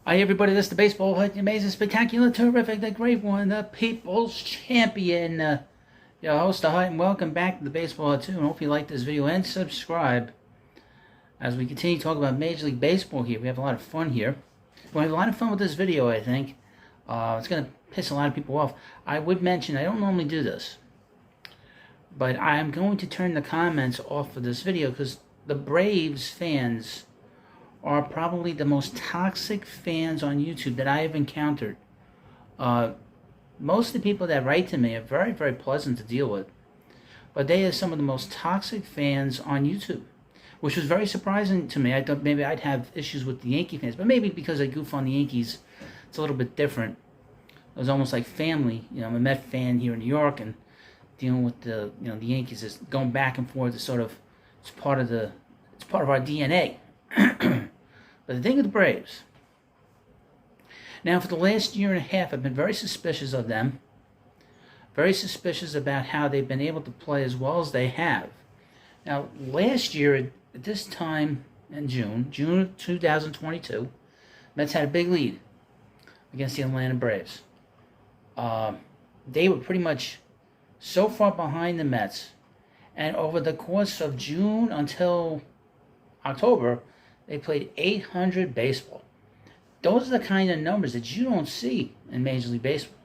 Hi everybody, this is the baseball hut, the amazing, spectacular, terrific, the great one, the people's champion, your host, the hut, and welcome back to the baseball hut too, and hope you like this video and subscribe as we continue to talk about Major League Baseball here. We have a lot of fun here. We'll have a lot of fun with this video, I think. It's going to piss a lot of people off. I would mention, I don't normally do this, but I am going to turn the comments off of this video because the Braves fans are probably the most toxic fans on YouTube that I have encountered. Most of the people that write to me are very, very pleasant to deal with, but they are some of the most toxic fans on YouTube, which was very surprising to me. I thought maybe I'd have issues with the Yankee fans, but maybe because I goof on the Yankees, it's a little bit different. It was almost like family. You know, I'm a Met fan here in New York, and dealing with the the Yankees is going back and forth. It's sort of it's part of our DNA. But the thing of the Braves. Now, for the last year and a half, I've been very suspicious of them. Very suspicious about how they've been able to play as well as they have. Now, last year, at this time in June of 2022, Mets had a big lead against the Atlanta Braves. They were pretty much so far behind the Mets, and over the course of June until October, they played 800 baseball. Those are the kind of numbers that you don't see in Major League Baseball.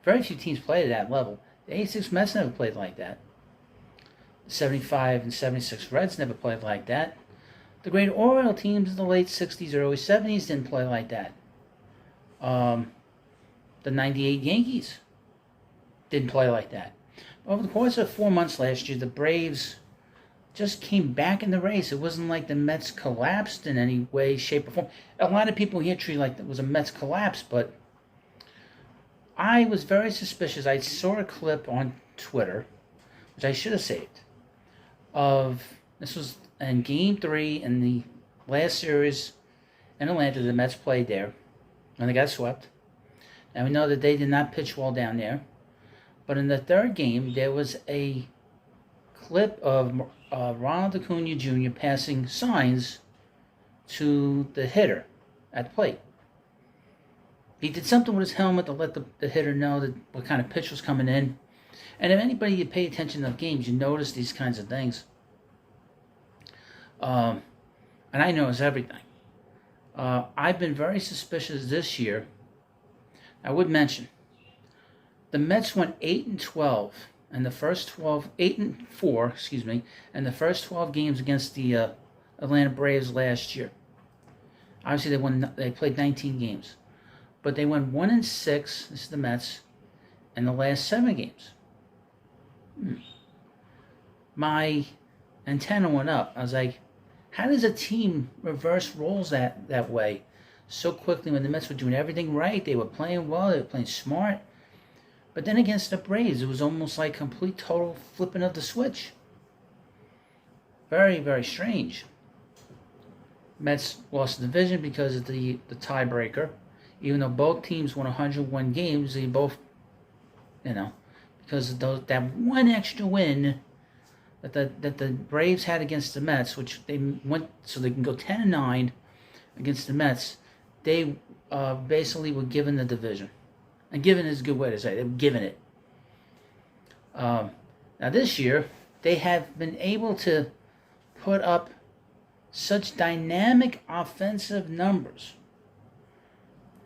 Very few teams play at that level. The 86 Mets never played like that. The 75 and 76 Reds never played like that. The great Oriole teams in the late 60s, early 70s didn't play like that. The 98 Yankees didn't play like that. Over the course of 4 months last year, the Braves just came back in the race. It wasn't like the Mets collapsed in any way, shape, or form. A lot of people here treat it like it was a Mets collapse, but I was very suspicious. I saw a clip on Twitter, which I should have saved, of, this was in Game 3 in the last series in Atlanta. The Mets played there, and they got swept. And we know that they did not pitch well down there. But in the third game, there was a clip of Ronald Acuna Jr. passing signs to the hitter at the plate. He did something with his helmet to let the hitter know that what kind of pitch was coming in. And if anybody you pay attention to games, you notice these kinds of things. And I notice everything. I've been very suspicious this year. I would mention, the Mets went 8-12. And the first 8-4, and the first 12 games against the Atlanta Braves last year. Obviously, they played 19 games, but they went 1-6. This is the Mets, in the last 7 games. My antenna went up. I was like, how does a team reverse roles that way so quickly when the Mets were doing everything right? They were playing well. They were playing smart. But then against the Braves, it was almost like complete, total flipping of the switch. Very, very strange. Mets lost the division because of the tiebreaker. Even though both teams won 101 games, they both, because of that one extra win that the Braves had against the Mets, which they went so they can go 10-9 against the Mets, they basically were given the division. And given is a good way to say it. They were given it. Now this year, they have been able to put up such dynamic offensive numbers.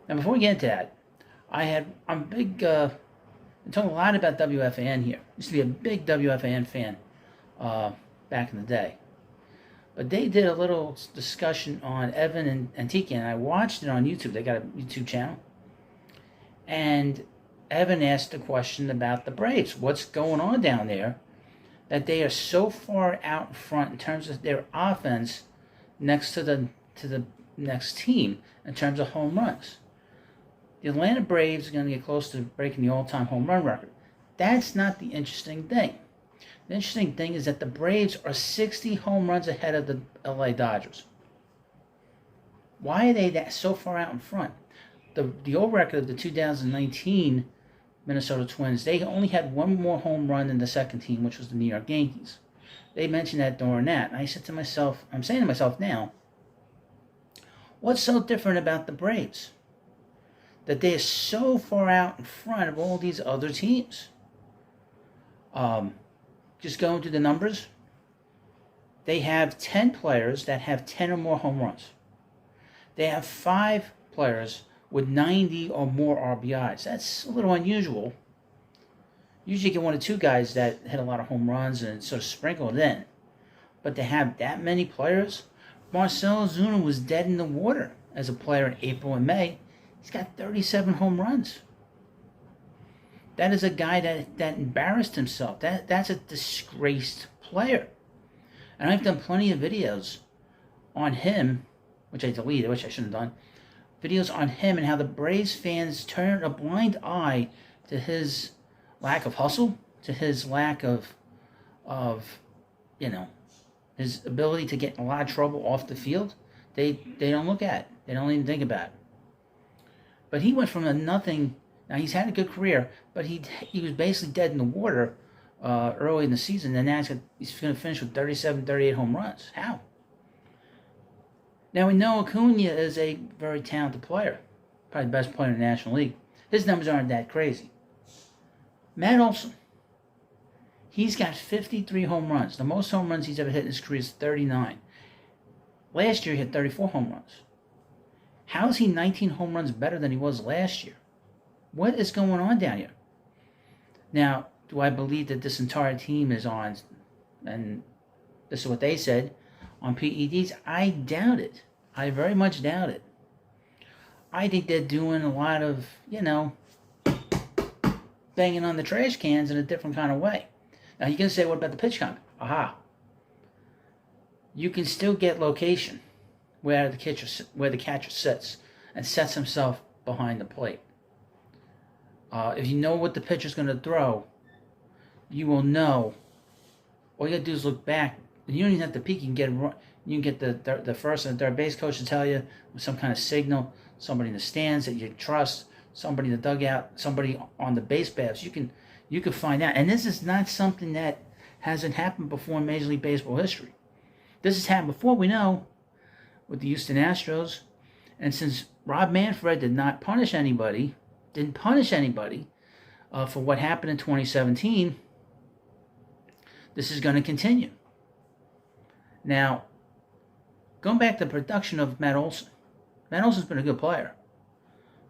Now before we get into that, I'm big. I'm talking a lot about WFAN here. Used to be a big WFAN fan back in the day. But they did a little discussion on Evan and Tiki, and I watched it on YouTube. They got a YouTube channel. And Evan asked a question about the Braves. What's going on down there that they are so far out in front in terms of their offense next to the next team in terms of home runs? The Atlanta Braves are going to get close to breaking the all-time home run record. That's not the interesting thing. The interesting thing is that the Braves are 60 home runs ahead of the LA Dodgers. Why are they so far out in front? The old record of the 2019 Minnesota Twins, they only had one more home run than the second team, which was the New York Yankees. They mentioned that during that. And I said to myself, I'm saying to myself now, What's so different about the Braves? That they are so far out in front of all these other teams. Just going through the numbers, they have 10 players that have 10 or more home runs. They have 5 players with 90 or more RBIs. That's a little unusual. Usually you get 1 or 2 guys that hit a lot of home runs and sort of sprinkle it in. But to have that many players, Marcell Ozuna was dead in the water as a player in April and May. He's got 37 home runs. That is a guy that embarrassed himself. That's a disgraced player. And I've done plenty of videos on him, which I deleted, which I shouldn't have done. Videos on him and how the Braves fans turn a blind eye to his lack of hustle, to his lack of his ability to get in a lot of trouble off the field. They don't look at it. They don't even think about it. But he went from a nothing. Now he's had a good career, but he was basically dead in the water early in the season, and now he's going to finish with 37, 38 home runs. How? Now we know Acuna is a very talented player, probably the best player in the National League. His numbers aren't that crazy. Matt Olson, he's got 53 home runs. The most home runs he's ever hit in his career is 39. Last year he hit 34 home runs. How is he 19 home runs better than he was last year? What is going on down here? Now, do I believe that this entire team is on, and this is what they said, on PEDs? I doubt it. I very much doubt it. I think they're doing a lot of, banging on the trash cans in a different kind of way. Now, you can say, what about the pitch count? Aha. You can still get location where the catcher sits and sets himself behind the plate. If you know what the pitcher's going to throw, you will know. All you got to do is look back. You don't even have to peek. You can get the first and third base coach to tell you with some kind of signal, somebody in the stands that you trust, somebody in the dugout, somebody on the base paths. You can find out. And this is not something that hasn't happened before in Major League Baseball history. This has happened before, we know, with the Houston Astros. And since Rob Manfred didn't punish anybody for what happened in 2017, this is going to continue. Now, going back to the production of Matt Olson. Matt Olson's been a good player.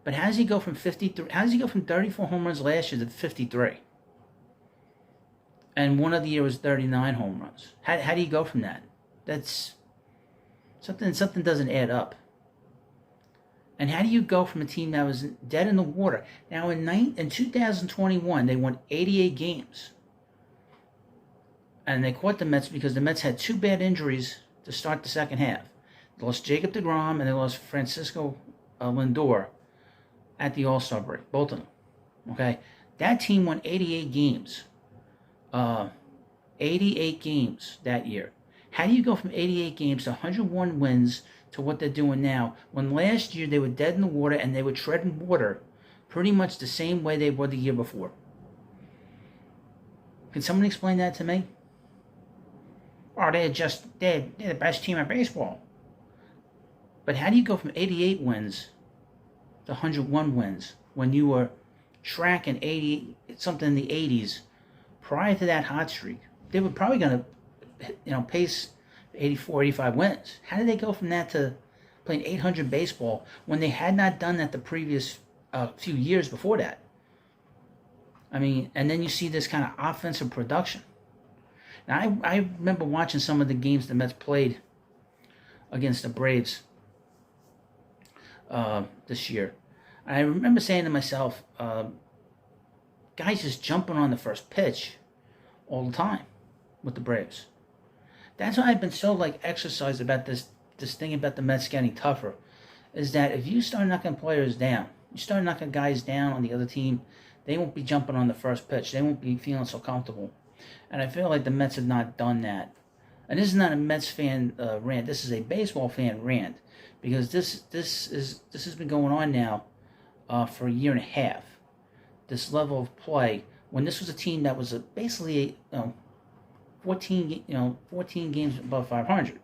But how does he go from 34 home runs last year to 53? And one of the year was 39 home runs. How do you go from that? That's something doesn't add up. And how do you go from a team that was dead in the water? Now in 2021, they won 88 games. And they caught the Mets because the Mets had 2 bad injuries to start the second half. They lost Jacob deGrom and they lost Francisco Lindor at the All-Star break, both of them. Okay? That team won 88 games. 88 games that year. How do you go from 88 games to 101 wins to what they're doing now, when last year they were dead in the water and they were treading water pretty much the same way they were the year before? Can someone explain that to me? Oh, they're the best team in baseball. But how do you go from 88 wins to 101 wins when you were tracking 80 something in the 80s prior to that hot streak? They were probably going to pace 84, 85 wins. How did they go from that to playing 800 baseball when they had not done that the previous few years before that? I mean, and then you see this kind of offensive production. Now, I remember watching some of the games the Mets played against the Braves this year. I remember saying to myself, guys just jumping on the first pitch all the time with the Braves. That's why I've been so exercised about this thing about the Mets getting tougher, is that if you start knocking players down, you start knocking guys down on the other team, they won't be jumping on the first pitch. They won't be feeling so comfortable. And I feel like the Mets have not done that. And this is not a Mets fan rant. This is a baseball fan rant, because this has been going on now for a year and a half. This level of play, when this was a team that was basically 14 games above 500.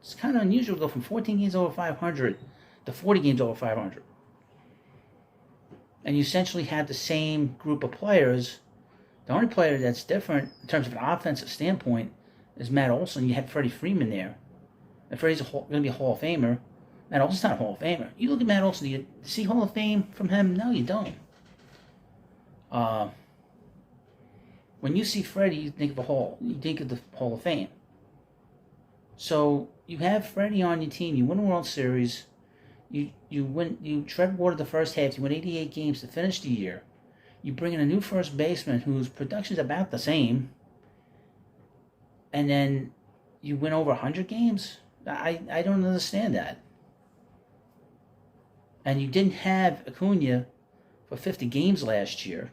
It's kind of unusual to go from 14 games over 500 the 40 games over 500. And you essentially have the same group of players. The only player that's different in terms of an offensive standpoint is Matt Olson. You had Freddie Freeman there. And Freddie's going to be a Hall of Famer. Matt Olson's not a Hall of Famer. You look at Matt Olson, do you see Hall of Fame from him? No, you don't. When you see Freddie, you think of the Hall of Fame. So you have Freddie on your team. You win a World Series. You tread water the first half. You win 88 games to finish the year. You bring in a new first baseman whose production's about the same, and then you win over 100 games. I don't understand that. And you didn't have Acuna for 50 games last year,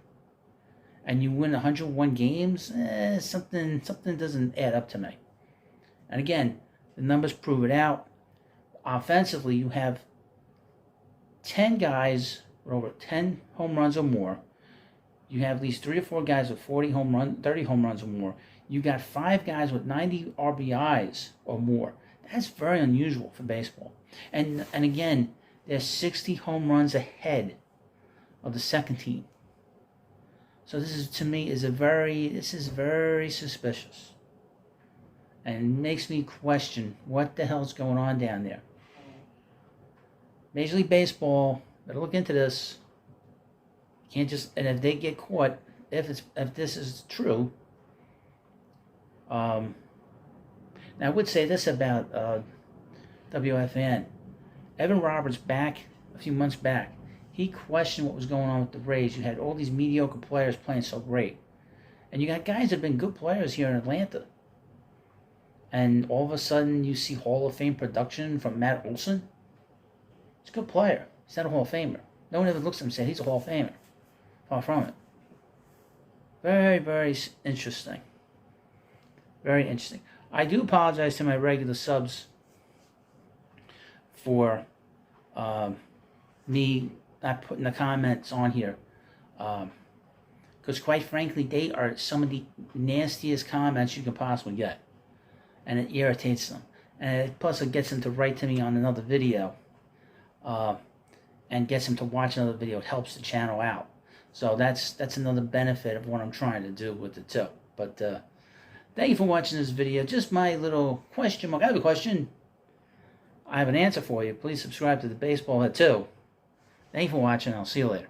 and you win 101 games. Something doesn't add up to me. And again, the numbers prove it out. Offensively, you have 10 guys with over 10 home runs or more. You have at least 3 or 4 guys with 30 home runs or more. You got 5 guys with 90 RBIs or more. That's very unusual for baseball. And again, they're 60 home runs ahead of the second team. So this is, to me, this is very suspicious. And makes me question what the hell's going on down there. Major League Baseball, better look into this. Can't just, and if they get caught, if this is true, now I would say this about WFN. Evan Roberts back a few months back, he questioned what was going on with the Rays. You had all these mediocre players playing so great, and you got guys that have been good players here in Atlanta. And all of a sudden, you see Hall of Fame production from Matt Olson. He's a good player. He's not a Hall of Famer. No one ever looks at him and says he's a Hall of Famer. Far from it. Very, very interesting. Very interesting. I do apologize to my regular subs for me not putting the comments on here. Because quite frankly, they are some of the nastiest comments you can possibly get. And it irritates them. And plus it gets them to write to me on another video. And gets them to watch another video. It helps the channel out. So that's another benefit of what I'm trying to do with it too. But thank you for watching this video. Just my little question mark. I have a question. I have an answer for you. Please subscribe to the Baseball Head too. Thank you for watching. I'll see you later.